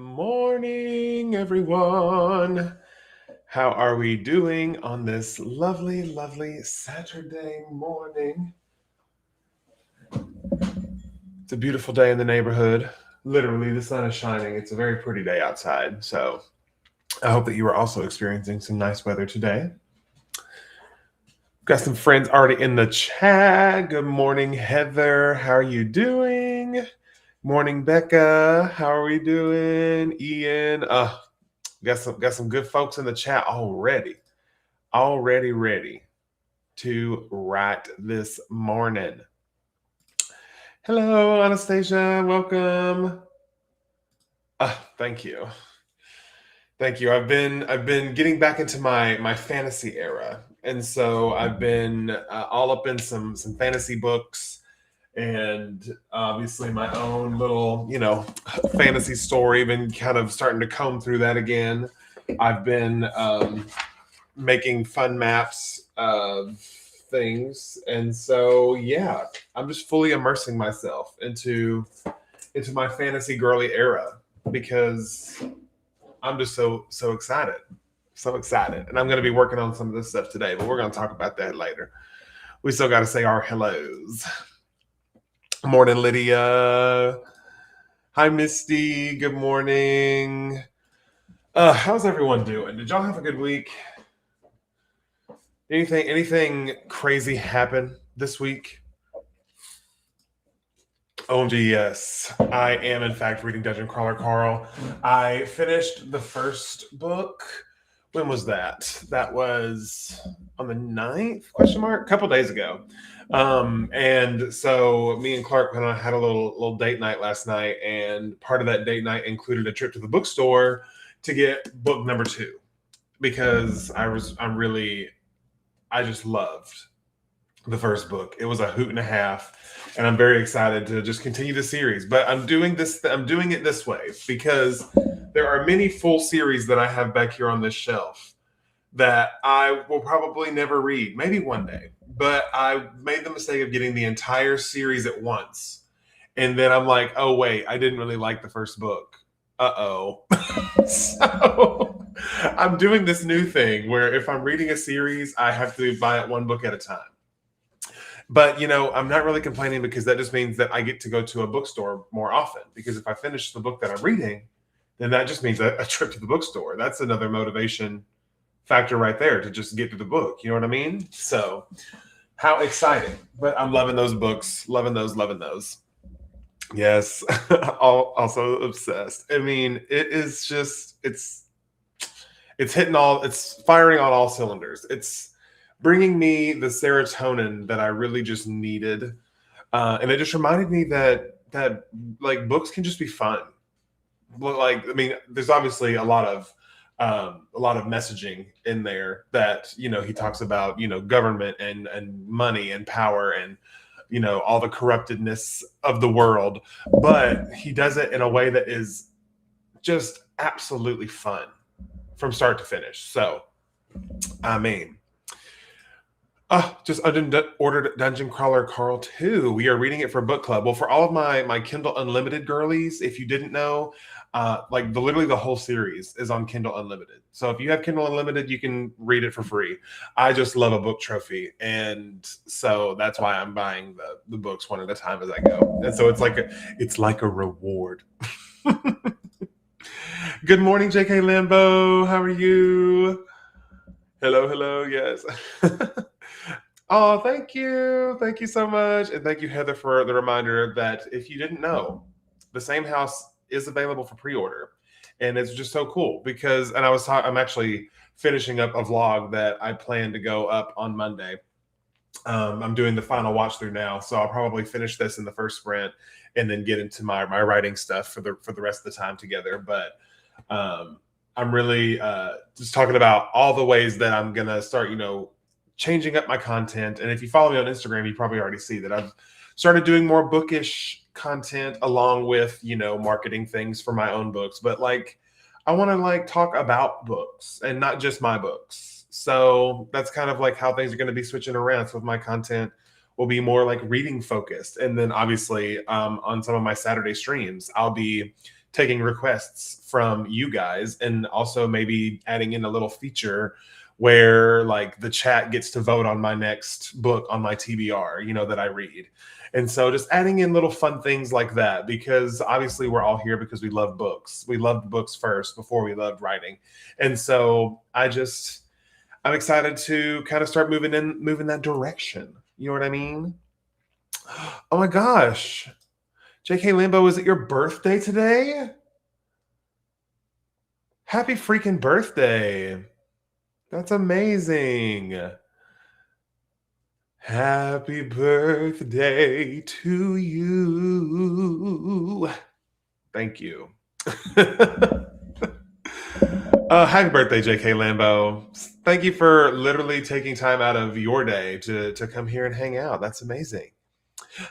morning, everyone. How are we doing on this lovely, lovely Saturday morning? It's a beautiful day in the neighborhood. Literally, the sun is shining. It's a very pretty day outside. So I hope that you are also experiencing some nice weather today. Got some friends already in the chat. Good morning, Heather. How are you doing? Morning, Becca. How are we doing? Ian. Got some good folks in the chat already. Already ready to write this morning. Hello, Anastasia. Welcome. Thank you. Thank you. I've been getting back into my fantasy era, and so I've been all up in some fantasy books, and obviously my own little fantasy story. Been kind of starting to comb through that again. I've been making fun maps of things, and so yeah, I'm just fully immersing myself into my fantasy girly era because I'm just so excited. So excited. And I'm going to be working on some of this stuff today, but we're going to talk about that later. We still got to say our hellos. Morning, Lydia. Hi, Misty. Good morning. How's everyone doing? Did y'all have a good week? Anything crazy happen this week? OMG, yes. I am, in fact, reading Dungeon Crawler Carl. I finished the first book. When was that? That was on the 9th, question mark? A couple days ago. And so me and Clark kind of had a little date night last night, and part of that date night included a trip to the bookstore to get book number 2 because I just loved the first book. It was a hoot and a half, and I'm very excited to just continue the series. But I'm doing it this way because there are many full series that I have back here on this shelf that I will probably never read, maybe one day. But I made the mistake of getting the entire series at once. And then I'm like, oh wait, I didn't really like the first book. Uh-oh. So I'm doing this new thing where if I'm reading a series, I have to buy it one book at a time. But, I'm not really complaining because that just means that I get to go to a bookstore more often. Because if I finish the book that I'm reading, then that just means a trip to the bookstore. That's another motivation factor right there to just get to the book. You know what I mean? So how exciting. But I'm loving those books. Loving those. Yes. Also obsessed. I mean, it is just, it's firing on all cylinders. It's bringing me the serotonin that I really just needed, and it just reminded me that like books can just be fun. Like, I mean, there's obviously a lot of messaging in there that he talks about government and money and power and all the corruptedness of the world, but he does it in a way that is just absolutely fun from start to finish. So, I mean, just ordered Dungeon Crawler Carl 2. We are reading it for book club. Well, for all of my Kindle Unlimited girlies, if you didn't know, literally the whole series is on Kindle Unlimited. So if you have Kindle Unlimited, you can read it for free. I just love a book trophy, and so that's why I'm buying the books one at a time as I go. And so it's like a reward. Good morning, JK Lambo. How are you? Hello. Yes. Oh, thank you. Thank you so much. And thank you, Heather, for the reminder that if you didn't know, the same house is available for pre-order. And it's just so cool because, and I'm actually finishing up a vlog that I plan to go up on Monday. I'm doing the final watch through now. So I'll probably finish this in the first sprint and then get into my writing stuff for the rest of the time together. But I'm really just talking about all the ways that I'm going to start, changing up my content. And if you follow me on Instagram, you probably already see that I've started doing more bookish content along with, marketing things for my own books. But I want to talk about books and not just my books. So that's kind of how things are going to be switching around. So my content will be more reading focused. And then obviously on some of my Saturday streams, I'll be taking requests from you guys, and also maybe adding in a little feature where like the chat gets to vote on my next book on my TBR, that I read. And so just adding in little fun things like that, because obviously we're all here because we love books. We loved books first before we loved writing. And so I'm excited to kind of start moving that direction. You know what I mean? Oh my gosh. JK Limbo, is it your birthday today? Happy freaking birthday. That's amazing. Happy birthday to you. Thank you. Happy birthday, JK Lambo. Thank you for literally taking time out of your day to come here and hang out. That's amazing.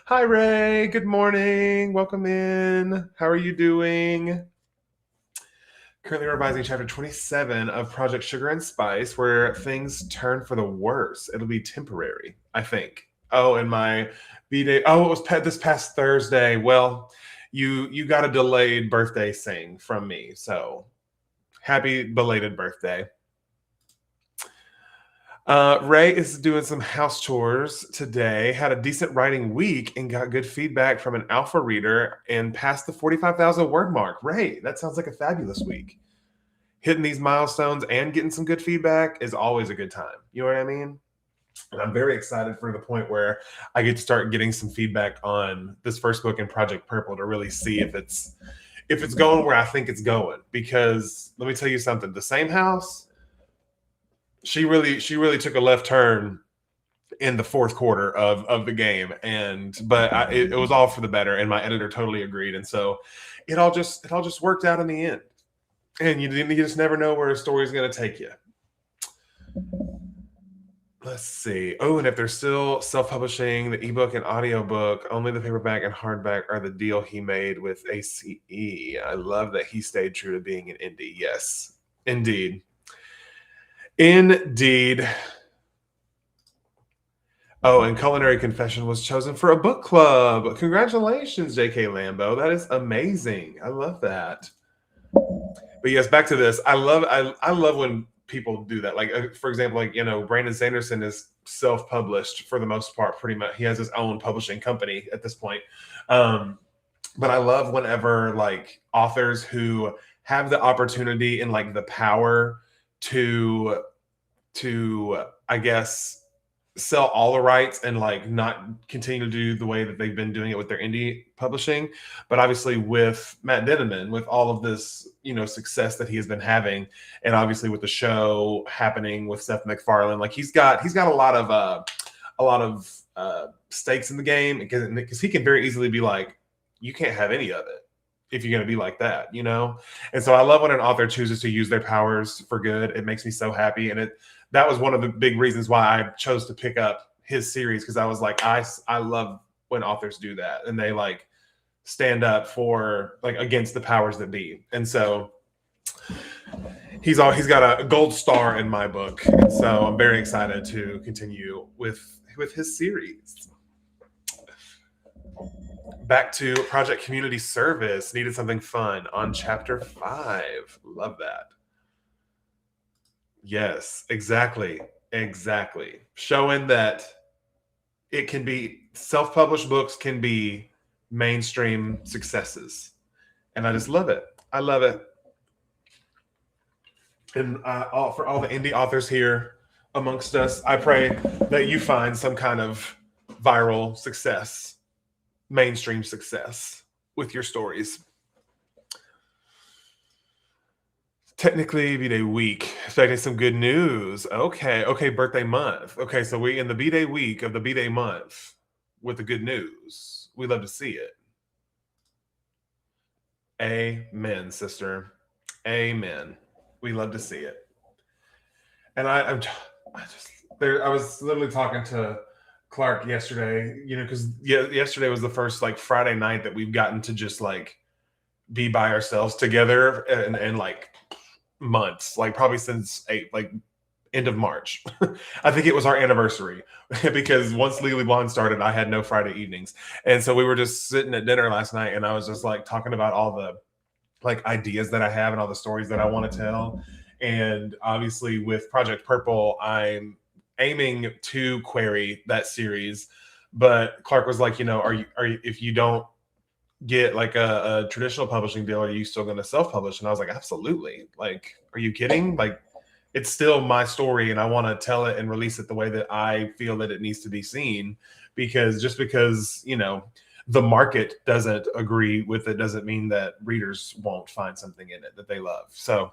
Hi, Ray. Good morning. Welcome in. How are you doing? Currently revising chapter 27 of Project Sugar and Spice, where things turn for the worse. It'll be temporary, I think. Oh, and my B-Day. Oh, it was this past Thursday. Well, you got a delayed birthday sing from me, so happy belated birthday. Ray is doing some house chores today, had a decent writing week, and got good feedback from an alpha reader and passed the 45,000 word mark. Ray, that sounds like a fabulous week. Hitting these milestones and getting some good feedback is always a good time. You know what I mean? And I'm very excited for the point where I get to start getting some feedback on this first book in Project Purple to really see if it's going where I think it's going. Because let me tell you something, the same house, she really took a left turn in the fourth quarter of the game, but it was all for the better, and my editor totally agreed, and so it all just worked out in the end. And you just never know where a story is going to take you. Let's see. Oh, and if they're still self-publishing the ebook and audiobook, only the paperback and hardback are the deal he made with ACE. I love that he stayed true to being an indie. Yes, indeed. Indeed. Oh, and Culinary Confession was chosen for a book club. Congratulations, JK Lambo. That is amazing. I love that. But yes, back to this. I love when people do that. Like, for example, Brandon Sanderson is self-published for the most part, pretty much. He has his own publishing company at this point. But I love whenever like authors who have the opportunity and like the power to I guess sell all the rights and like not continue to do the way that they've been doing it with their indie publishing, but obviously with Matt Denneman, with all of this success that he has been having, and obviously with the show happening with Seth MacFarlane, like he's got a lot of stakes in the game, because he can very easily be like, you can't have any of it if you're going to be like that, And so I love when an author chooses to use their powers for good. It makes me so happy, and that was one of the big reasons why I chose to pick up his series, because I was like, I love when authors do that and they like stand up for like against the powers that be. And so he's got a gold star in my book. And so I'm very excited to continue with his series. Back to Project Community Service. Needed something fun on chapter 5. Love that. Yes, exactly. Showing that it can be self-published books can be mainstream successes. And I just love it. I love it. And for all the indie authors here amongst us, I pray that you find some kind of viral success, mainstream success with your stories. Technically, B-Day week. Expecting some good news. Okay, birthday month. Okay, so we in the B-Day week of the B-Day month with the good news. We love to see it. Amen, sister. Amen. We love to see it. And I was literally talking to Clark yesterday, because yesterday was the first like Friday night that we've gotten to just like be by ourselves together and like months, like probably since end of March. I think it was our anniversary because once Legally Blonde started, I had no Friday evenings. And so we were just sitting at dinner last night, and I was just like talking about all the like ideas that I have and all the stories that I want to tell. And obviously with Project Purple, I'm aiming to query that series. But Clark was like, are you if you don't get like a traditional publishing deal, are you still going to self-publish? And I was like, absolutely. Like, are you kidding? Like, it's still my story and I want to tell it and release it the way that I feel that it needs to be seen. Because just because, the market doesn't agree with it doesn't mean that readers won't find something in it that they love. So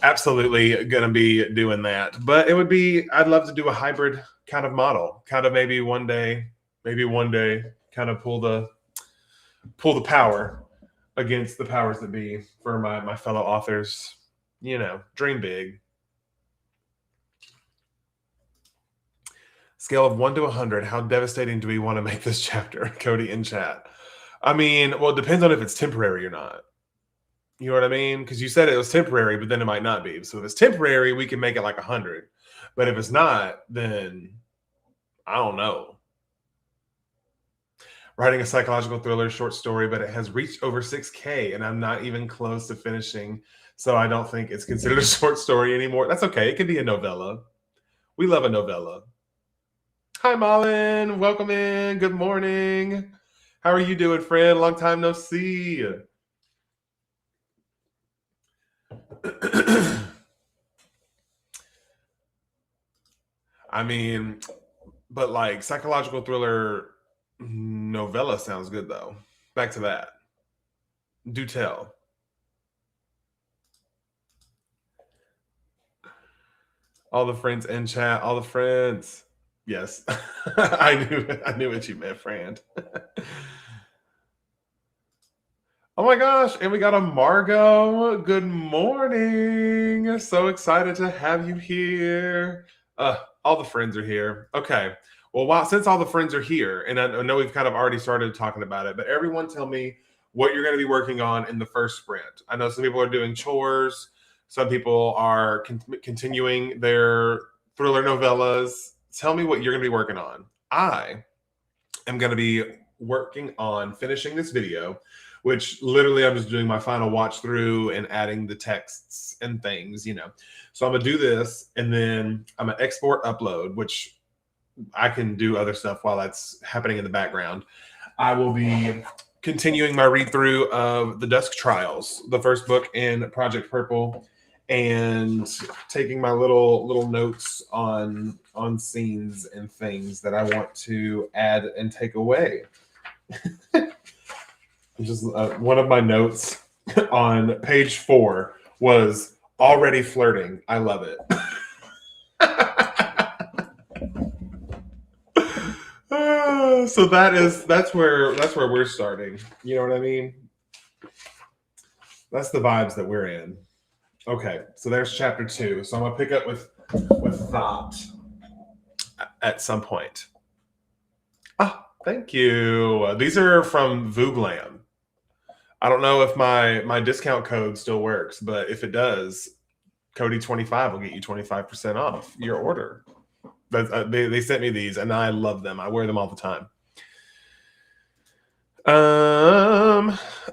absolutely going to be doing that. But I'd love to do a hybrid kind of model, kind of maybe one day kind of pull the power against the powers that be for my fellow authors. Dream big. Scale of 1 to 100, how devastating do we want to make this chapter? Cody in chat. I mean, well, it depends on if it's temporary or not. You know what I mean? Because you said it was temporary, but then it might not be. So if it's temporary, we can make it like 100. But if it's not, then I don't know. Writing a psychological thriller short story, but it has reached over 6K, and I'm not even close to finishing. So I don't think it's considered a short story anymore. That's okay. It could be a novella. We love a novella. Hi, Malin. Welcome in. Good morning. How are you doing, friend? Long time no see. I mean, but like psychological thriller novella sounds good, though. Back to that. Do tell. All the friends in chat. All the friends. Yes, I knew what you meant, friend. Oh my gosh, and we got a Margot. Good morning. So excited to have you here. All the friends are here. Okay. Well, since all the friends are here, and I know we've kind of already started talking about it, but everyone tell me what you're going to be working on in the first sprint. I know some people are doing chores. Some people are continuing their thriller novellas. Tell me what you're going to be working on. I am going to be working on finishing this video, which literally I'm just doing my final watch through and adding the texts and things, So I'm going to do this, and then I'm going to export, upload, which I can do other stuff while that's happening in the background. I will be continuing my read through of The Dusk Trials, the first book in Project Purple, and taking my little notes on scenes and things that I want to add and take away. Just one of my notes on page 4 was already flirting. I love it. So that's where we're starting. You know what I mean? That's the vibes that we're in. Okay, so there's chapter 2. So I'm gonna pick up with that at some point. Thank you. These are from Vooglam. I don't know if my discount code still works, but if it does, Cody25 will get you 25% off your order. They sent me these, and I love them. I wear them all the time.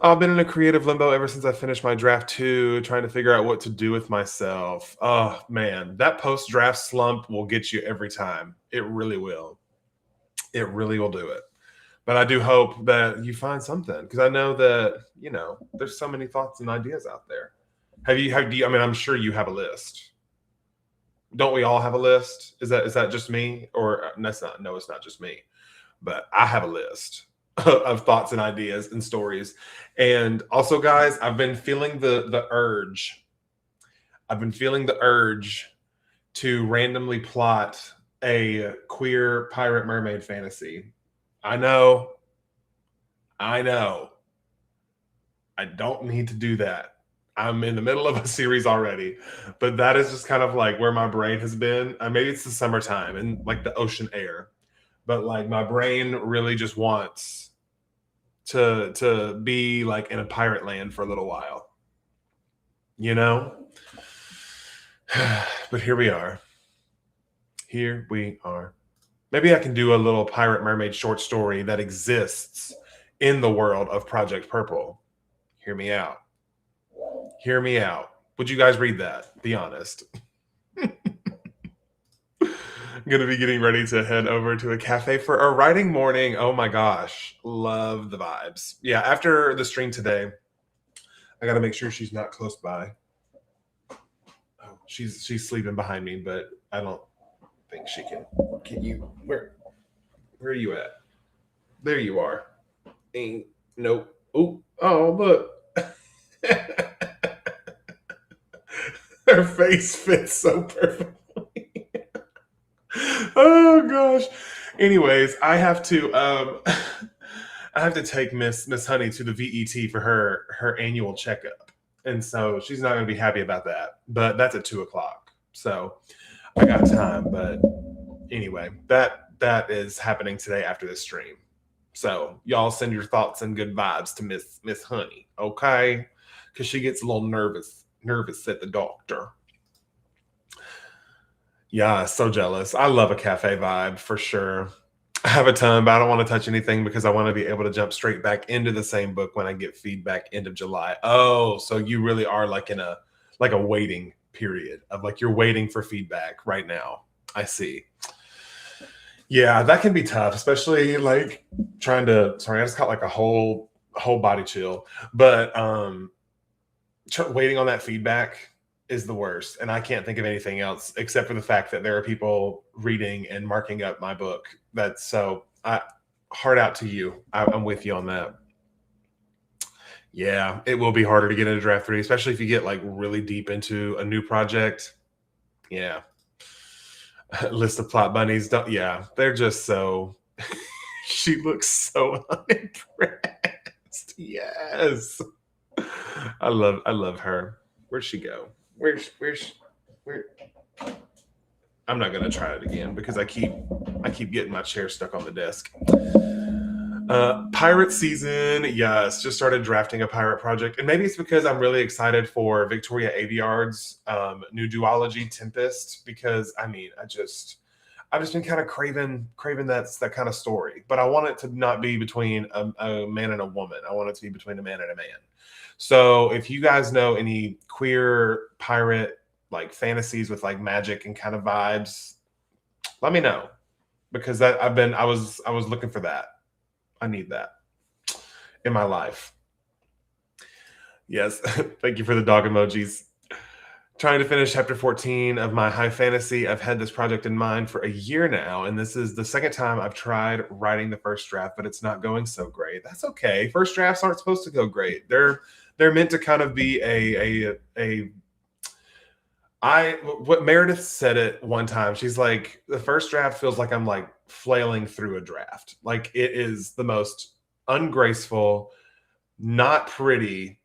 I've been in a creative limbo ever since I finished my draft 2, trying to figure out what to do with myself. Oh man, that post-draft slump will get you every time. It really will. It really will do it. But I do hope that you find something, because I know that, there's so many thoughts and ideas out there. I'm sure you have a list. Don't we all have a list? Is that just me? Or it's not just me. But I have a list of thoughts and ideas and stories. And also, guys, I've been feeling the urge. I've been feeling the urge to randomly plot a queer pirate mermaid fantasy. I know. I don't need to do that. I'm in the middle of a series already, but that is just kind of like where my brain has been. Maybe it's the summertime and like the ocean air, but like my brain really just wants to be like in a pirate land for a little while, But here we are. Maybe I can do a little pirate mermaid short story that exists in the world of Project Purple. Hear me out. Hear me out. Would you guys read that? Be honest. I'm going to be getting ready to head over to a cafe for a writing morning. Oh my gosh. Love the vibes. Yeah, after the stream today, I got to make sure she's not close by. Oh, she's sleeping behind me, but I don't think she can. Can you where are you at? There you are. Nope. Oh, look. Her face fits so perfectly. Oh gosh. Anyways, I have to take Miss Honey to the VET for her annual checkup. And so she's not gonna be happy about that. But that's at 2 o'clock. So I got time. But anyway, that is happening today after this stream. So y'all send your thoughts and good vibes to Miss Honey, okay? Because she gets a little nervous at the doctor. Yeah, so jealous. I love a cafe vibe for sure. I have a ton, but I don't want to touch anything because I want to be able to jump straight back into the same book when I get feedback end of July. Oh, so you really are like in a waiting period of like you're waiting for feedback right now. I see. Yeah, that can be tough, especially like trying to. Sorry, I just got like a whole body chill. But waiting on that feedback is the worst, and I can't think of anything else except for the fact that there are people reading and marking up my book. That's so. Heart out to you. I'm with you on that. Yeah, it will be harder to get into draft 3, especially if you get like really deep into a new project. Yeah. List of plot bunnies. Don't. Yeah, they're just so. She looks so unimpressed. Yes. I love her. Where'd she go? Where I'm not gonna try it again because I keep getting my chair stuck on the desk. Pirate season, yes, just started drafting a pirate project, and maybe it's because I'm really excited for Victoria Aveyard's new duology Tempest. Because I mean, I've just been kind of craving that kind of story, but I want it to not be between a man and a woman. I want it to be between a man and a man. So if you guys know any queer pirate like fantasies with like magic and kind of vibes, let me know because I was looking for that. I need that in my life. Yes, thank you for the dog emojis. Trying to finish chapter 14 of my high fantasy. I've had this project in mind for a year now, and this is the second time I've tried writing the first draft, but it's not going so great. That's okay. First drafts aren't supposed to go great. They're meant to kind of be what Meredith said it one time. She's like, the first draft feels like I'm like flailing through a draft. Like it is the most ungraceful, not pretty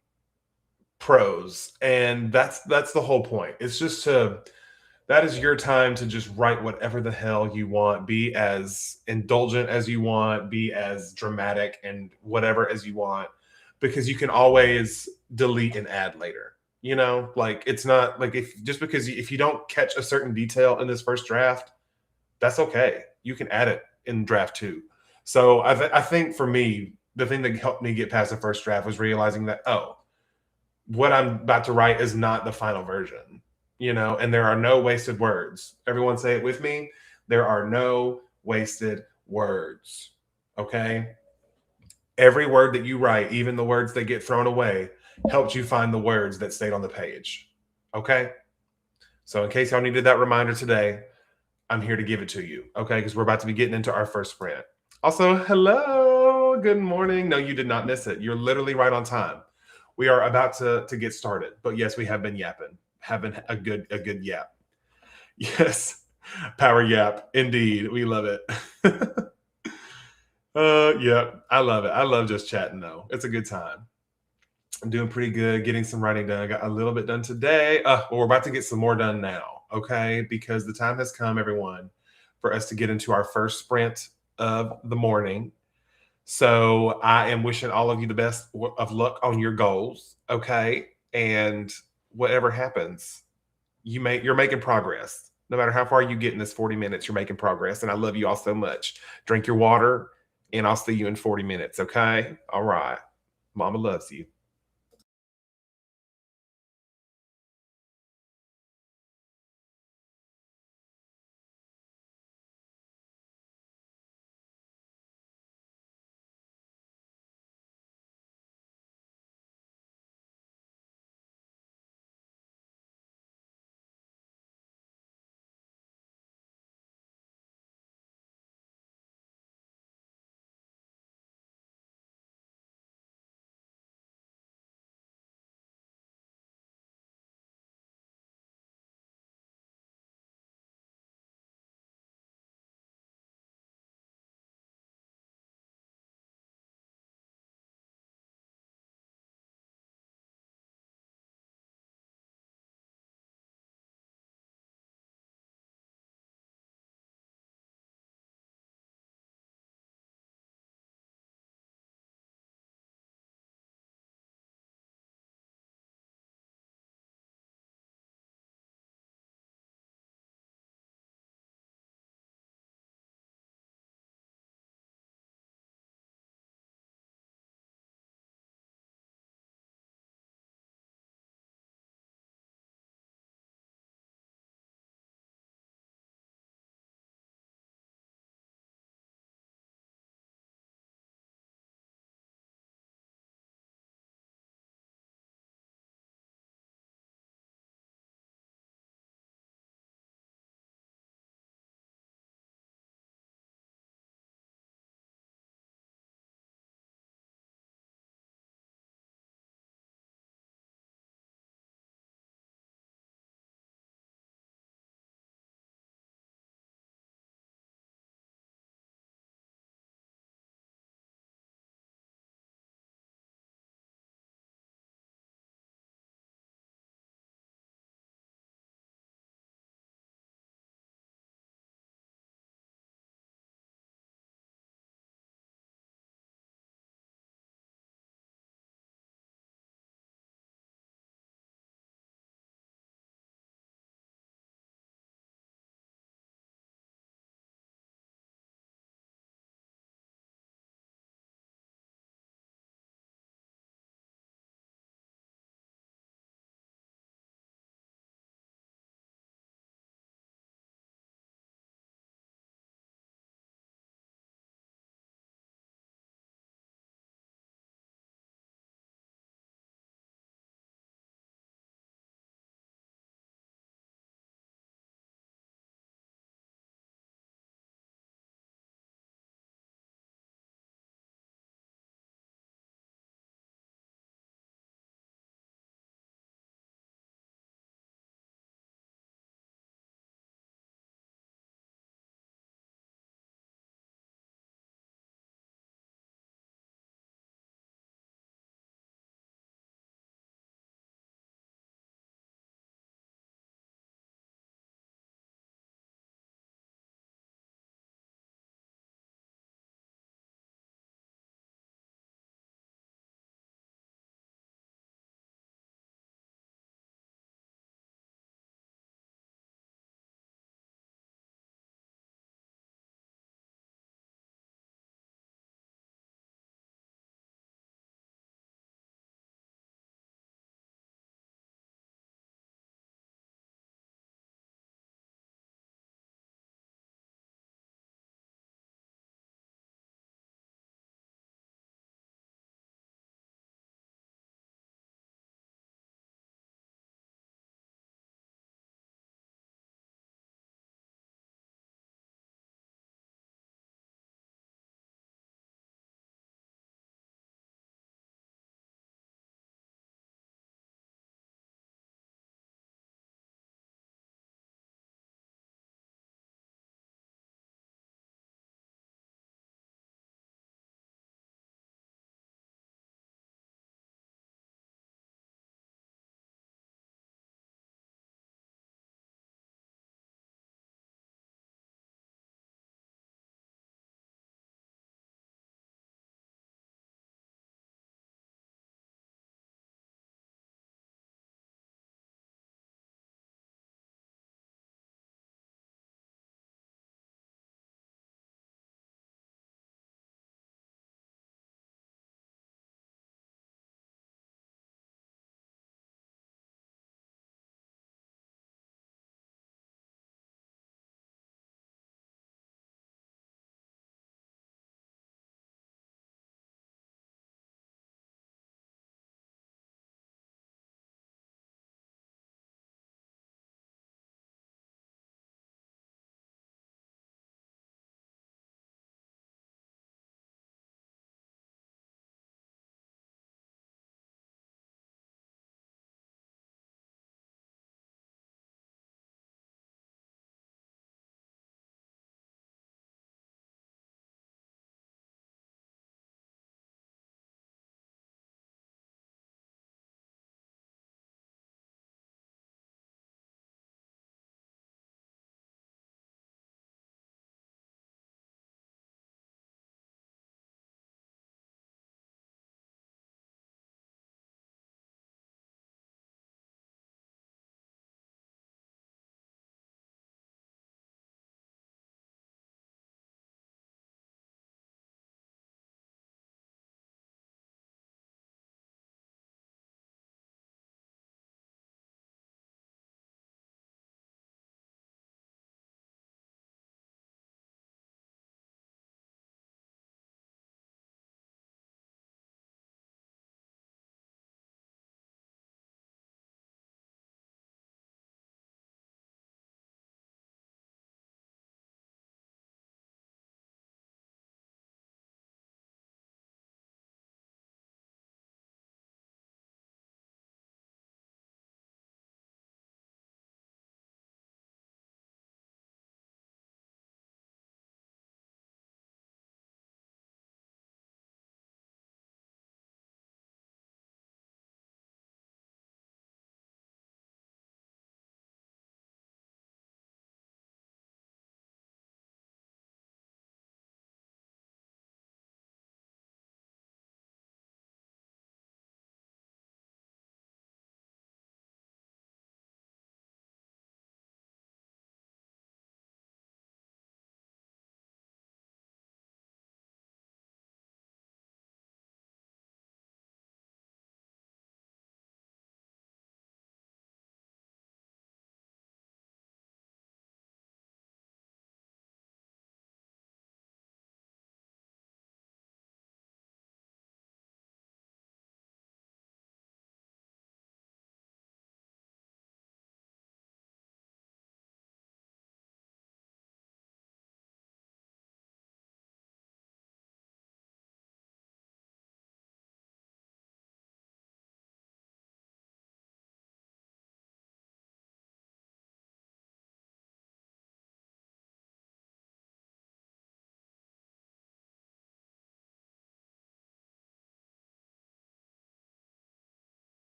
prose, and that's the whole point. It's just that is your time to just write whatever the hell you want, be as indulgent as you want, be as dramatic and whatever as you want, because you can always delete and add later. Like it's not like if you don't catch a certain detail in this first draft, that's okay. You can add it in draft 2. So I think for me, the thing that helped me get past the first draft was realizing that, oh, what I'm about to write is not the final version, and there are no wasted words. Everyone say it with me. There are no wasted words. Okay. Every word that you write, even the words that get thrown away, helps you find the words that stayed on the page. Okay. So in case y'all needed that reminder today, I'm here to give it to you. Okay. Because we're about to be getting into our first sprint. Also, hello. Good morning. No, you did not miss it. You're literally right on time. We are about to get started, but yes, we have been yapping, having a good yap. Yes, power yap, indeed. We love it. Yeah, I love it. I love just chatting though. It's a good time. I'm doing pretty good, getting some writing done. I got a little bit done today. Well, we're about to get some more done now, okay? Because the time has come, everyone, for us to get into our first sprint of the morning. So I am wishing all of you the best of luck on your goals, okay? And whatever happens, you're making progress. No matter how far you get in this 40 minutes, you're making progress. And I love you all so much. Drink your water, and I'll see you in 40 minutes, okay? All right. Mama loves you.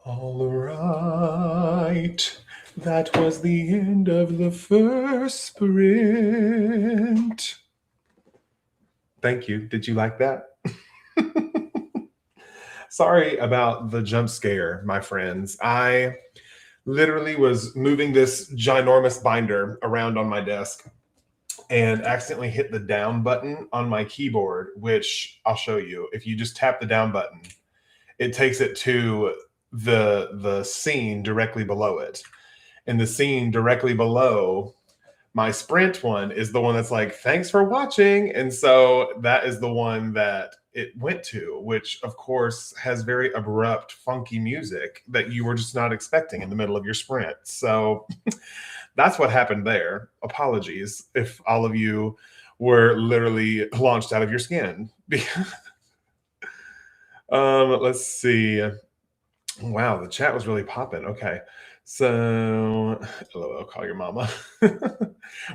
All right. That was the end of the first sprint. Thank you. Did you like that? Sorry about the jump scare, my friends. I literally was moving this ginormous binder around on my desk and accidentally hit the down button on my keyboard, which I'll show you. If you just tap the down button, it takes it to the scene directly below it. And the scene directly below my sprint one is the one that's like, thanks for watching. And so that is the one that it went to, which of course has very abrupt, funky music that you were just not expecting in the middle of your sprint. So that's what happened there. Apologies if all of you were literally launched out of your skin. Let's see. Wow, the chat was really popping. Okay. So, LOL, call your mama.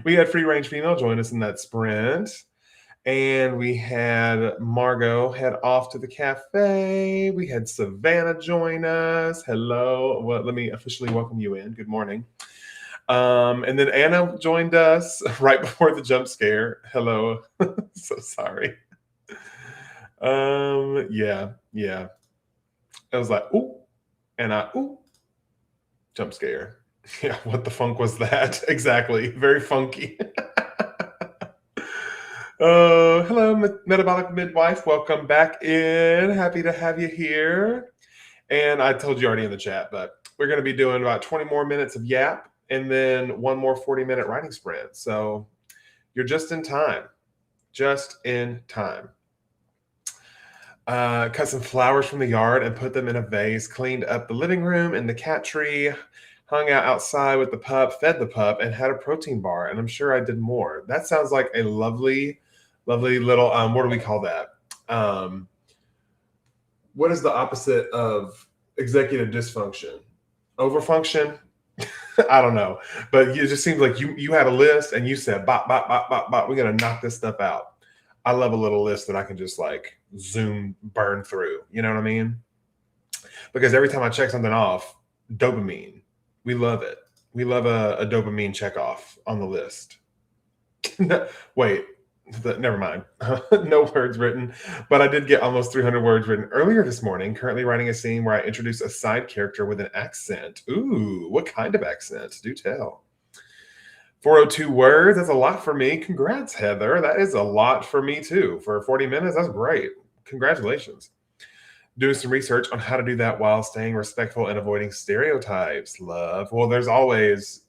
We had Free Range Female join us in that sprint. And we had Margot head off to the cafe. We had Savannah join us. Hello. Well, let me officially welcome you in. Good morning. And then Anna joined us right before the jump scare. Hello. So sorry. Yeah. I was like, ooh, and jump scare. Yeah, what the funk was that? Exactly. Very funky. Hello, Metabolic Midwife. Welcome back in. Happy to have you here. And I told you already in the chat, but we're going to be doing about 20 more minutes of yap and then one more 40-minute writing sprint. So you're just in time. Just in time. Cut some flowers from the yard and put them in a vase, cleaned up the living room and the cat tree, hung out outside with the pup, fed the pup, and had a protein bar. And I'm sure I did more. That sounds like a lovely, lovely little, what do we call that? What is the opposite of executive dysfunction? Overfunction? I don't know. But it just seems like you had a list and you said, bop, bop, bop, bop, bop, we're going to knock this stuff out. I love a little list that I can just like burn through. You know what I mean? Because every time I check something off, dopamine. We love it. We love a dopamine check off on the list. Wait, never mind. No words written, but I did get almost 300 words written earlier this morning. Currently writing a scene where I introduce a side character with an accent. Ooh, what kind of accent? Do tell. 402 words. That's a lot for me. Congrats, Heather. That is a lot for me too. For 40 minutes, that's great. Congratulations. Doing some research on how to do that while staying respectful and avoiding stereotypes. Love. Well, there's always,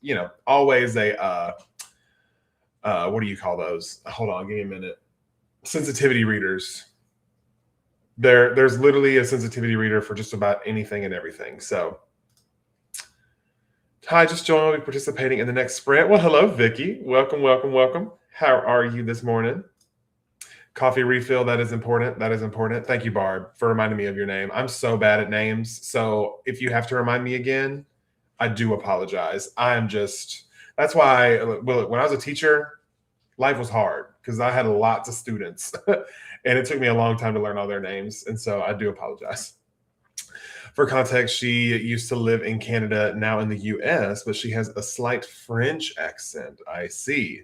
always a what do you call those? Hold on, give me a minute. Sensitivity readers. There's literally a sensitivity reader for just about anything and everything. So hi, just joined. I'll be participating in the next sprint. Well, hello, Vicky. Welcome. How are you this morning? Coffee refill, that is important. Thank you, Barb, for reminding me of your name. I'm so bad at names. So if you have to remind me again, I do apologize. That's why, when I was a teacher, life was hard because I had lots of students and it took me a long time to learn all their names. And so I do apologize. For context, she used to live in Canada, now in the US, but she has a slight French accent. I see.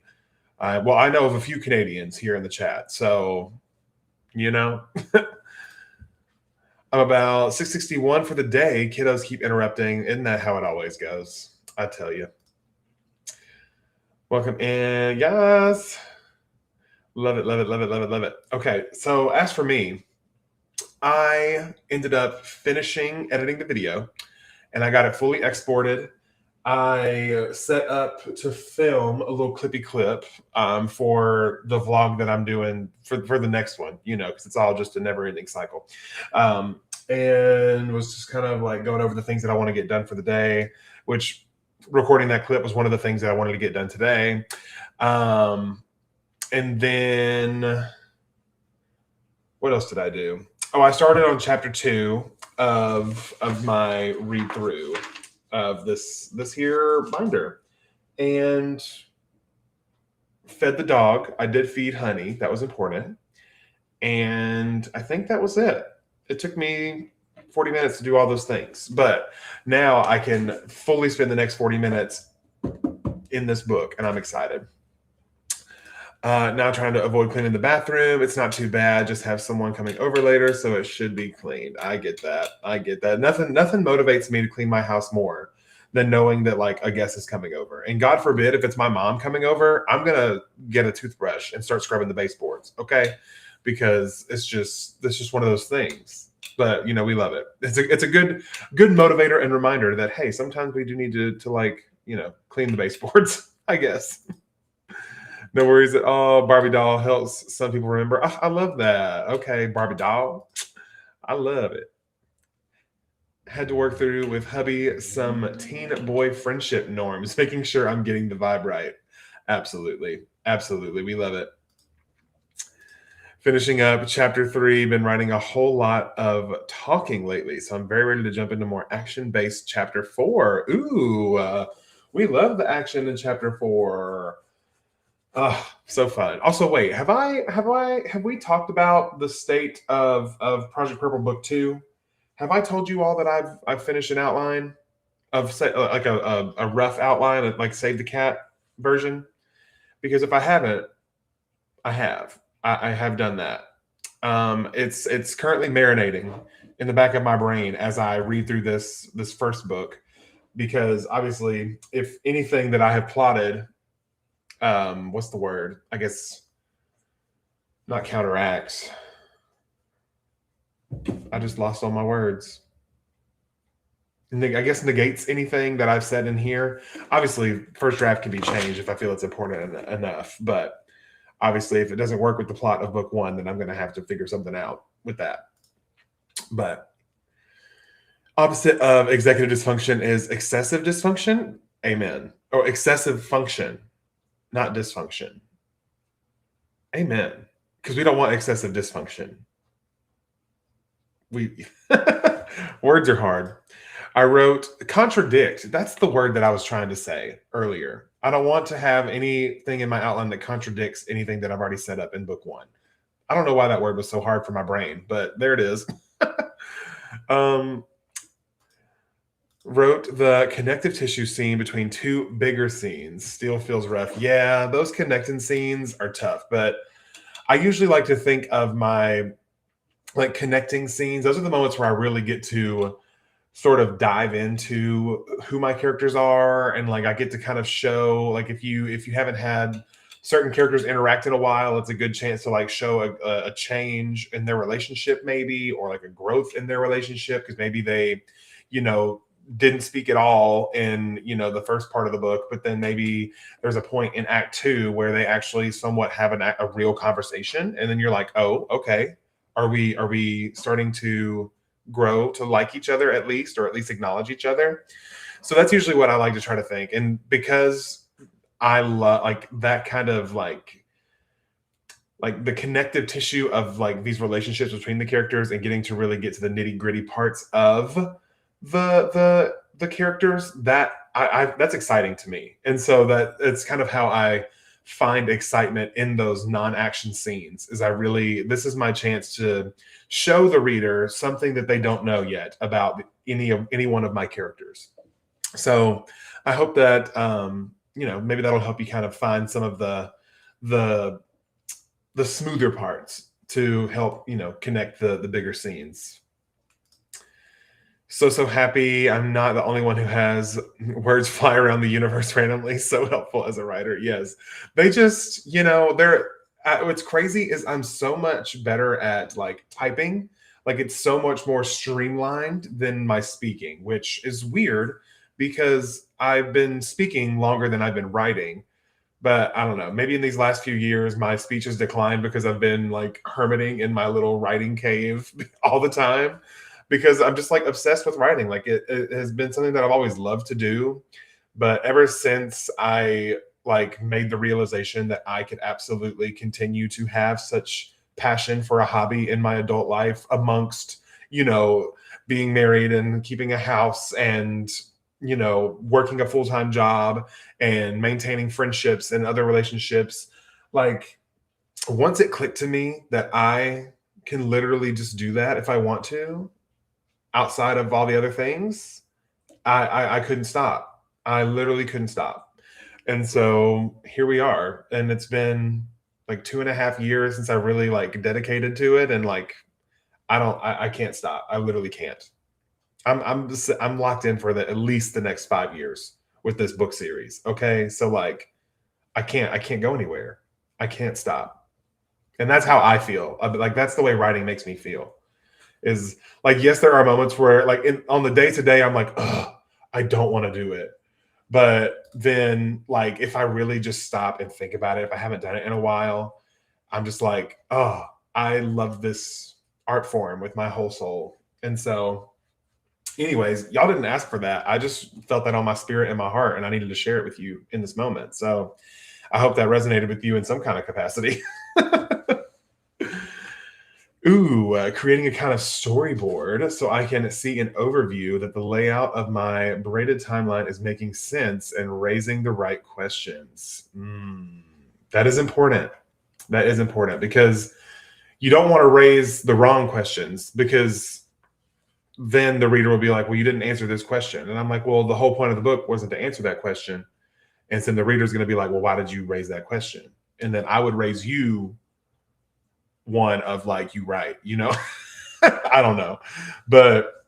Well, I know of a few Canadians here in the chat. So, I'm about 661 for the day. Kiddos keep interrupting. Isn't that how it always goes? I tell you. Welcome in. Yes. Love it. Okay. So as for me, I ended up finishing editing the video and I got it fully exported. I set up to film a little clippy clip for the vlog that I'm doing for the next one, because it's all just a never ending cycle. And was just kind of like going over the things that I want to get done for the day, which recording that clip was one of the things that I wanted to get done today. And then what else did I do? Oh, I started on chapter 2 of my read through of this here binder and fed the dog. I did feed Honey. That was important. And I think that was it. It took me 40 minutes to do all those things. But now I can fully spend the next 40 minutes in this book, and I'm excited. Now trying to avoid cleaning the bathroom. It's not too bad. Just have someone coming over later, so it should be cleaned. I get that. I get that. Nothing motivates me to clean my house more than knowing that like a guest is coming over. And God forbid if it's my mom coming over, I'm gonna get a toothbrush and start scrubbing the baseboards. Okay, because it's just one of those things. But we love it. It's a good motivator and reminder that hey, sometimes we do need to like clean the baseboards. I guess. No worries at all. Barbie doll helps some people remember. Oh, I love that. Okay, Barbie doll. I love it. Had to work through with hubby some teen boy friendship norms, making sure I'm getting the vibe right. Absolutely. Absolutely. We love it. Finishing up chapter 3, been writing a whole lot of talking lately. So I'm very ready to jump into more action-based chapter 4. Ooh, we love the action in chapter 4. Oh, so fun. Also, wait, have we talked about the state of Project Purple Book 2? Have I told you all that I've finished an outline of say like a rough outline of like Save the Cat version? Because if I haven't, I have. I have done that. It's currently marinating in the back of my brain as I read through this first book, because obviously, if anything that I have plotted, what's the word? I guess not counteracts. I just lost all my words. I guess negates anything that I've said in here. Obviously, first draft can be changed if I feel it's important enough. But obviously, if it doesn't work with the plot of book 1, then I'm going to have to figure something out with that. But opposite of executive dysfunction is excessive dysfunction. Amen. Or excessive function, not dysfunction. Amen. Because we don't want excessive dysfunction. Words are hard. I wrote contradict. That's the word that I was trying to say earlier. I don't want to have anything in my outline that contradicts anything that I've already set up in book 1. I don't know why that word was so hard for my brain, but there it is. Wrote the connective tissue scene between 2 bigger scenes. Still feels rough. Yeah, those connecting scenes are tough, but I usually like to think of my like connecting scenes. Those are the moments where I really get to sort of dive into who my characters are, and like I get to kind of show like if you haven't had certain characters interact in a while, it's a good chance to like show a change in their relationship maybe, or like a growth in their relationship, because maybe they didn't speak at all in the first part of the book, but then maybe there's a point in act 2 where they actually somewhat have a real conversation, and then you're like, oh, okay, are we starting to grow to like each other at least, or at least acknowledge each other? So that's usually what I like to try to think. And because I love like that kind of like the connective tissue of like these relationships between the characters, and getting to really get to the nitty gritty parts of the characters, that I that's exciting to me. And so that it's kind of how I find excitement in those non-action scenes, is this is my chance to show the reader something that they don't know yet about any one of my characters. So I hope that maybe that'll help you kind of find some of the smoother parts to help connect the bigger scenes. So happy I'm not the only one who has words fly around the universe randomly. So helpful as a writer. Yes. They just, what's crazy is I'm so much better at like typing. Like it's so much more streamlined than my speaking, which is weird because I've been speaking longer than I've been writing. But I don't know, maybe in these last few years, my speech has declined because I've been like hermiting in my little writing cave all the time, because I'm just like obsessed with writing. Like it has been something that I've always loved to do. But ever since I like made the realization that I could absolutely continue to have such passion for a hobby in my adult life amongst, being married and keeping a house and, working a full-time job and maintaining friendships and other relationships, like once it clicked to me that I can literally just do that if I want to, outside of all the other things, I couldn't stop. I literally couldn't stop. And so here we are. And it's been like 2.5 years since I really like dedicated to it. And like, I can't stop. I literally can't. I'm locked in for at least the next 5 years with this book series. Okay. So like, I can't go anywhere. I can't stop. And that's how I feel. Like, that's the way writing makes me feel. Is like, yes, there are moments where like on the day to day, I'm like, ugh, I don't want to do it. But then, like, if I really just stop and think about it, if I haven't done it in a while, I'm just like, oh, I love this art form with my whole soul. And so, anyways, y'all didn't ask for that. I just felt that on my spirit and my heart, and I needed to share it with you in this moment. So I hope that resonated with you in some kind of capacity. Ooh, creating a kind of storyboard so I can see an overview that the layout of my braided timeline is making sense and raising the right questions. That is important. That is important because you don't want to raise the wrong questions, because then the reader will be like, well, you didn't answer this question. And I'm like, well, the whole point of the book wasn't to answer that question. And so the reader's going to be like, well, why did you raise that question? And then I would raise you one of like, you right, you know. I don't know, but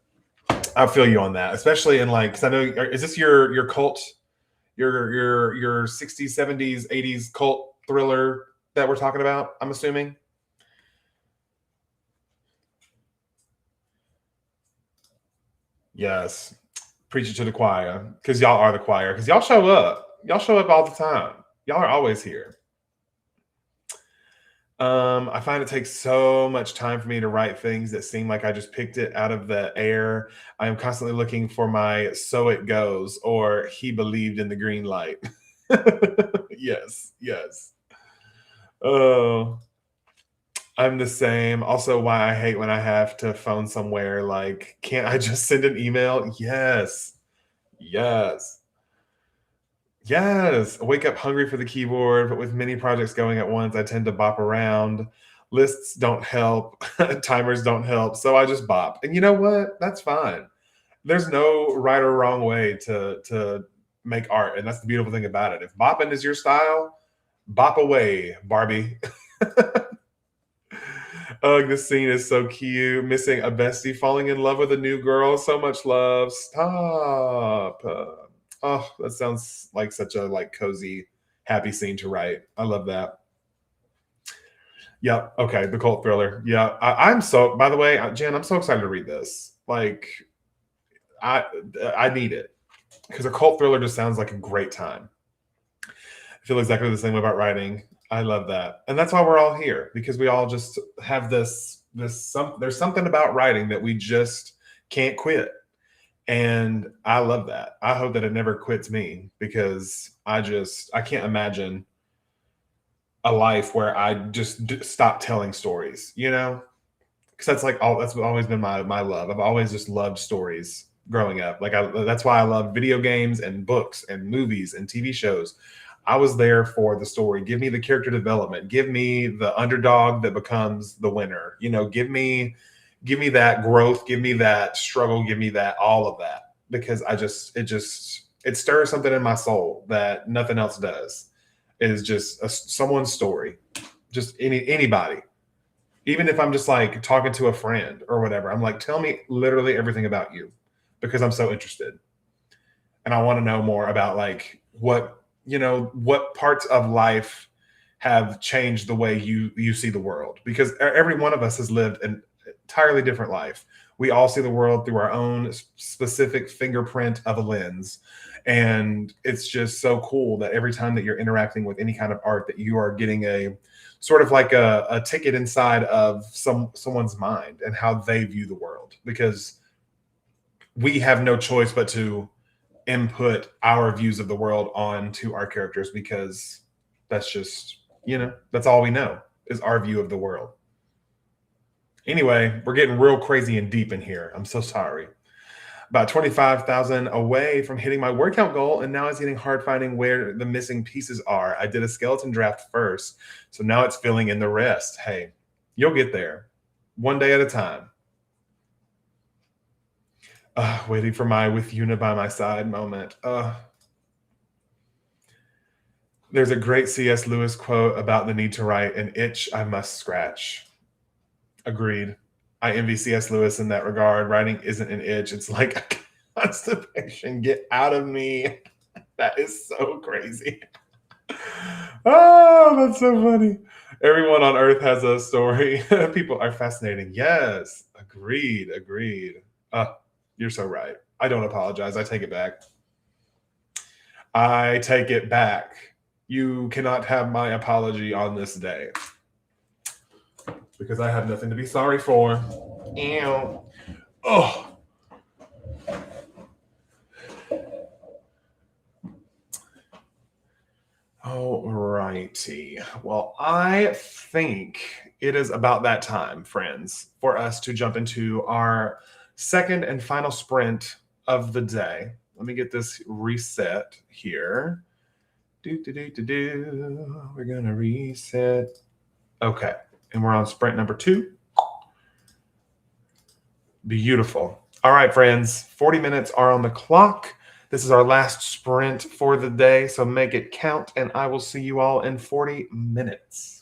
I feel you on that, especially in like, because I know, is this your cult, your 60s, 70s, 80s cult thriller that we're talking about, I'm assuming? Yes. Preach it to the choir, because y'all are the choir, because y'all show up. Y'all show up all the time. Y'all are always here. I find it takes so much time for me to write things that seem like I just picked it out of the air. I am constantly looking for my "so it goes" or "he believed in the green light." Yes, yes. Oh, I'm the same. Also, why I hate when I have to phone somewhere. Like, can't I just send an email? Yes, yes. Yes, I wake up hungry for the keyboard, but with many projects going at once, I tend to bop around. Lists don't help, timers don't help, so I just bop. And you know what? That's fine. There's no right or wrong way to make art, and that's the beautiful thing about it. If bopping is your style, bop away, Barbie. Oh, this scene is so cute. Missing a bestie, falling in love with a new girl. So much love. Stop. Oh, that sounds like such a like cozy, happy scene to write. I love that. Yep. Okay. The cult thriller. Yeah. I'm so. By the way, Jen, I'm so excited to read this. Like, I I need it, because a cult thriller just sounds like a great time. I feel exactly the same about writing. I love that. And that's why we're all here, because we all just have there's something about writing that we just can't quit. And I love that. I hope that it never quits me, because I can't imagine a life where I just stop telling stories, you know? Because that's always been my love. I've always just loved stories growing up. Like, that's why I love video games and books and movies and TV shows. I was there for the story. Give me the character development. Give me the underdog that becomes the winner. You know, give me that growth. Give me that struggle. Give me that, all of that, because it stirs something in my soul that nothing else does. It is just someone's story, just anybody. Even if I'm just like talking to a friend or whatever, I'm like, tell me literally everything about you, because I'm so interested. And I want to know more about like what parts of life have changed the way you see the world, because every one of us has lived an entirely different life. We all see the world through our own specific fingerprint of a lens, and it's just so cool that every time that you're interacting with any kind of art, that you are getting a sort of like a ticket inside of someone's mind and how they view the world, because we have no choice but to input our views of the world onto our characters, because that's just, that's all we know is our view of the world. Anyway, we're getting real crazy and deep in here. I'm so sorry. About 25,000 away from hitting my word count goal, and now it's getting hard finding where the missing pieces are. I did a skeleton draft first, so now it's filling in the rest. Hey, you'll get there one day at a time. Waiting for my with Una by my side moment. There's a great C.S. Lewis quote about the need to write an itch I must scratch. Agreed. I envy C.S. Lewis in that regard. Writing isn't an itch, it's like a constipation. Get out of me. That is so crazy. Oh, that's so funny. Everyone on earth has a story. People are fascinating. Yes, agreed, agreed. You're so right. I don't apologize. I take it back. I take it back. You cannot have my apology on this day because I have nothing to be sorry for. Ew. Oh, all righty. Well, I think it is about that time, friends, for us to jump into our second and final sprint of the day. Let me get this reset here. Do, do, do, do, do. We're going to reset. Okay. And we're on sprint number 2. Beautiful. All right, friends, 40 minutes are on the clock. This is our last sprint for the day, so make it count, and I will see you all in 40 minutes.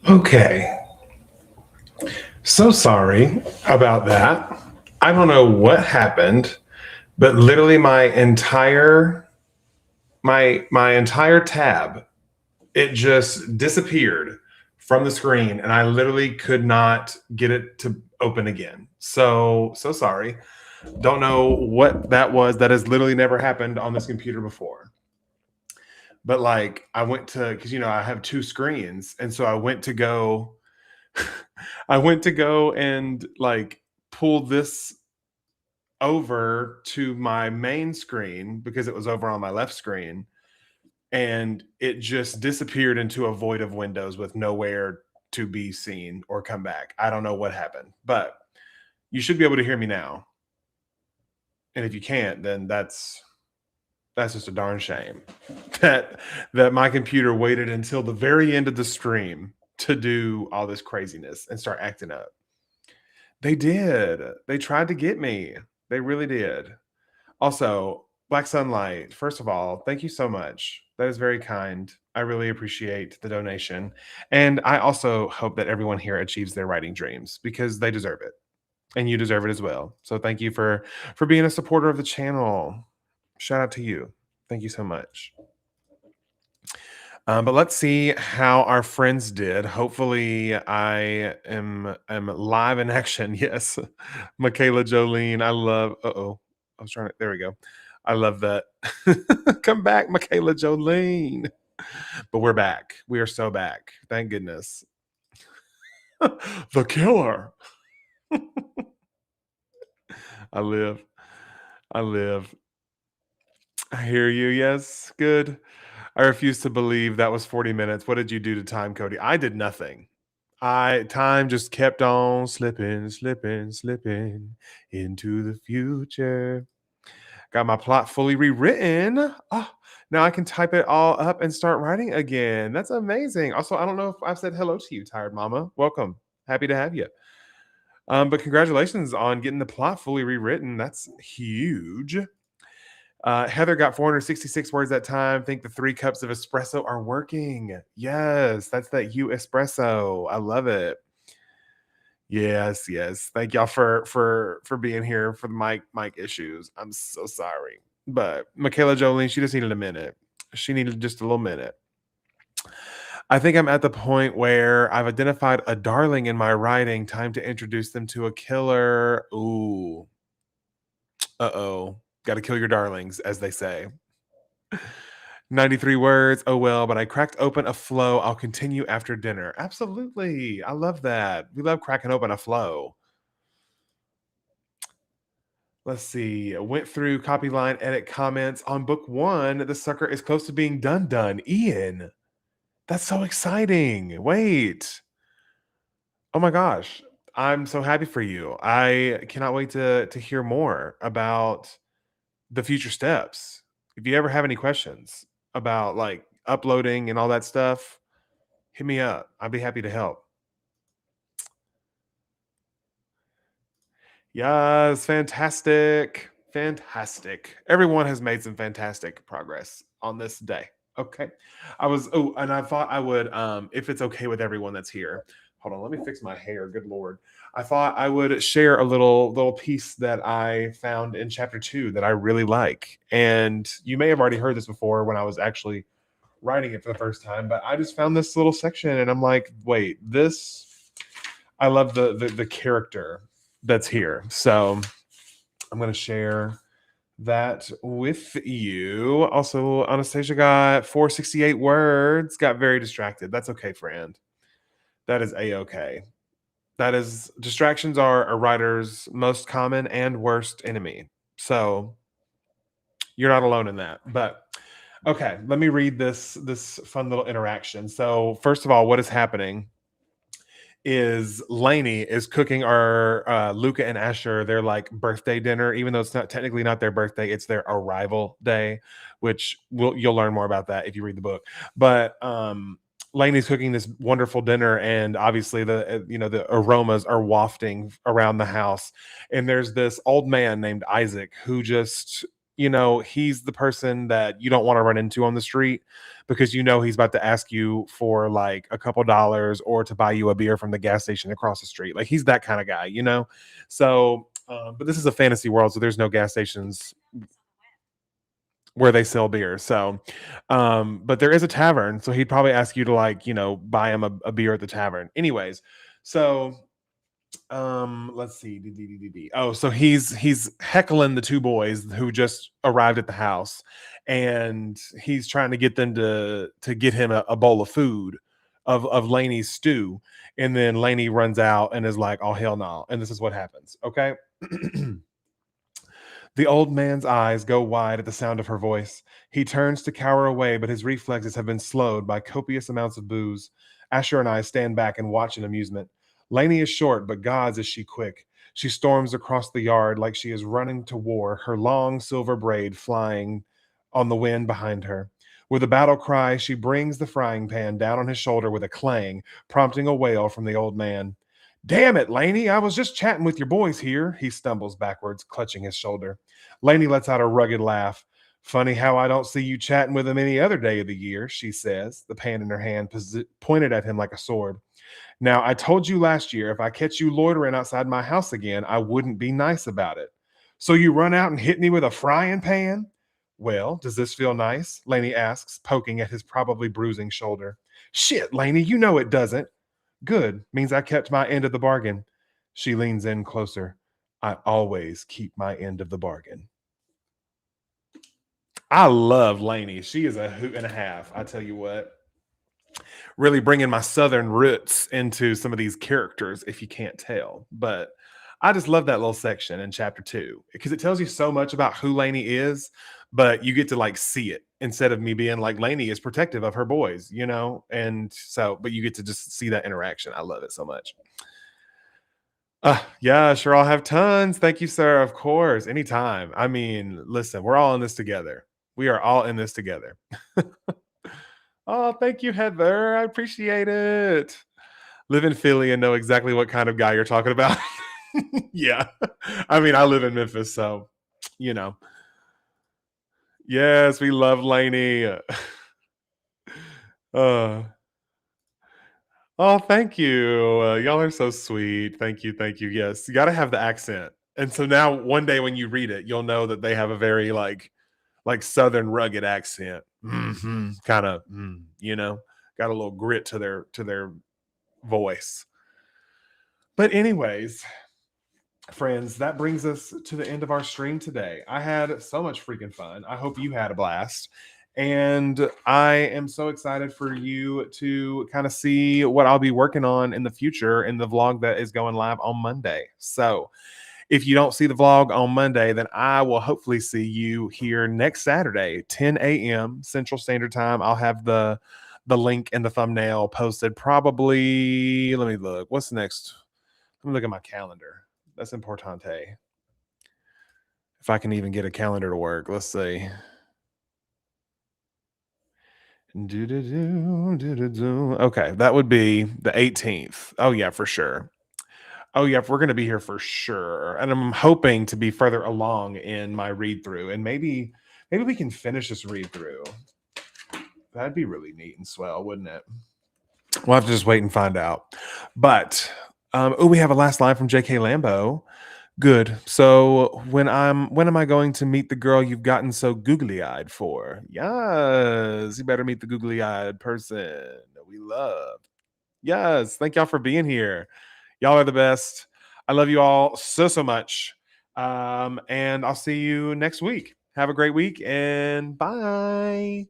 Okay. So sorry about that. I don't know what happened, but literally my entire tab, it just disappeared from the screen and I literally could not get it to open again. So sorry. Don't know what that was. That has literally never happened on this computer before. But like I went to, because I have two screens, and so I went to go and like pull this over to my main screen because it was over on my left screen, and it just disappeared into a void of windows with nowhere to be seen or come back. I don't know what happened, but you should be able to hear me now. And if you can't, then that's just a darn shame that my computer waited until the very end of the stream to do all this craziness and start acting up. They did. They tried to get me. They really did. Also, Black Sunlight, first of all, thank you so much. That is very kind. I really appreciate the donation. And I also hope that everyone here achieves their writing dreams because they deserve it. And you deserve it as well. So thank you for being a supporter of the channel. Shout out to you. Thank you so much. But let's see how our friends did. Hopefully, I am live in action. Yes, Michaela Jolene. I love. I was trying to. There we go. I love that. Come back, Michaela Jolene. But we're back. We are so back. Thank goodness. The killer. I live. I live. I hear you. Yes. Good. I refuse to believe that was 40 minutes. What did you do to time, Cody? I did nothing. Time just kept on slipping, slipping, slipping into the future. Got my plot fully rewritten. Oh, now I can type it all up and start writing again. That's amazing. Also, I don't know if I've said hello to you, Tired Mama. Welcome. Happy to have you. But congratulations on getting the plot fully rewritten. That's huge. Heather got 466 words that time. Think the 3 cups of espresso are working. Yes, that's that U espresso. I love it. Yes, yes. Thank y'all for being here for the mic issues. I'm so sorry. But Michaela Jolene, she just needed a minute. She needed just a little minute. I think I'm at the point where I've identified a darling in my writing. Time to introduce them to a killer. Ooh. Uh-oh. Got to kill your darlings, as they say. 93 words. Oh, well, but I cracked open a flow. I'll continue after dinner. Absolutely. I love that. We love cracking open a flow. Let's see. Went through copy line, edit comments on book 1. The sucker is close to being done. Ian, that's so exciting. Wait. Oh my gosh. I'm so happy for you. I cannot wait to hear more about the future steps. If you ever have any questions about like uploading and all that stuff, hit me up. I'd be happy to help. Yes, fantastic. Fantastic. Everyone has made some fantastic progress on this day. Okay. And I thought I would, if it's okay with everyone that's here. Hold on, let me fix my hair. Good Lord. I thought I would share a little piece that I found in chapter 2 that I really like. And you may have already heard this before when I was actually writing it for the first time, but I just found this little section and I'm like, wait, I love the character that's here. So I'm going to share that with you. Also, Anastasia got 468 words, got very distracted. That's okay, friend. That is a-okay. Distractions are a writer's most common and worst enemy. So you're not alone in that. But okay, let me read this fun little interaction. So first of all, what is happening is Lainey is cooking our Luca and Asher their like birthday dinner, even though it's not technically not their birthday, it's their arrival day, which you'll learn more about that if you read the book. But Lainey's cooking this wonderful dinner, and obviously the aromas are wafting around the house. And there's this old man named Isaac who just he's the person that you don't want to run into on the street, because you know he's about to ask you for like a couple dollars or to buy you a beer from the gas station across the street. Like he's that kind of guy, you know? So, but this is a fantasy world, so there's no gas stations where they sell beer. So, but there is a tavern, so he'd probably ask you to like, buy him a beer at the tavern. Anyways, so let's see. Oh, so he's heckling the two boys who just arrived at the house, and he's trying to get them to get him a bowl of food of Laney's stew. And then Laney runs out and is like, oh hell no. And this is what happens. Okay. The old man's eyes go wide at the sound of her voice. He turns to cower away, but his reflexes have been slowed by copious amounts of booze. Asher and I stand back and watch in amusement. Lainey is short, but gods is she quick. She storms across the yard like she is running to war, her long silver braid flying on the wind behind her. With a battle cry, she brings the frying pan down on his shoulder with a clang, prompting a wail from the old man. Damn it, Laney, I was just chatting with your boys here. He stumbles backwards, clutching his shoulder. Laney lets out a rugged laugh. Funny how I don't see you chatting with him any other day of the year, she says, the pan in her hand pointed at him like a sword. Now, I told you last year if I catch you loitering outside my house again, I wouldn't be nice about it. So you run out and hit me with a frying pan? Well, does this feel nice? Laney asks, poking at his probably bruising shoulder. Shit, Laney, you know it doesn't. Good, means I kept my end of the bargain. She leans in closer. I always keep my end of the bargain. I love Lainey. She is a hoot and a half. I tell you what. Really bringing my Southern roots into some of these characters, if you can't tell. But I just love that little section in chapter 2 because it tells you so much about who Lainey is, but you get to like see it instead of me being like Lainey is protective of her boys, and so, but you get to just see that interaction. I love it so much. Yeah, sure. I'll have tons. Thank you, sir. Of course. Anytime. I mean, listen, we're all in this together. We are all in this together. Oh, thank you, Heather. I appreciate it. Live in Philly and know exactly what kind of guy you're talking about. Yeah. I mean, I live in Memphis, so, you know. Yes, we love Lainey. Uh, oh, thank you. Y'all are so sweet. Thank you. Thank you. Yes, you got to have the accent. And so now one day when you read it, you'll know that they have a very like Southern rugged accent. Kind of, got a little grit to their voice. But anyways, friends, that brings us to the end of our stream today. I had so much freaking fun. I hope you had a blast. And I am so excited for you to kind of see what I'll be working on in the future in the vlog that is going live on Monday. So if you don't see the vlog on Monday, then I will hopefully see you here next Saturday, 10 a.m. Central Standard Time. I'll have the link and the thumbnail posted probably. Let me look. What's next? Let me look at my calendar. That's importante. If I can even get a calendar to work. Let's see. Okay, that would be the 18th. Oh, yeah, for sure. Oh, yeah, we're going to be here for sure. And I'm hoping to be further along in my read through. And maybe we can finish this read through. That'd be really neat and swell, wouldn't it? We'll have to just wait and find out. But, we have a last line from J.K. Lambo. Good. So when am I going to meet the girl you've gotten so googly-eyed for? Yes, you better meet the googly-eyed person that we love. Yes, thank y'all for being here. Y'all are the best. I love you all so much. And I'll see you next week. Have a great week and bye.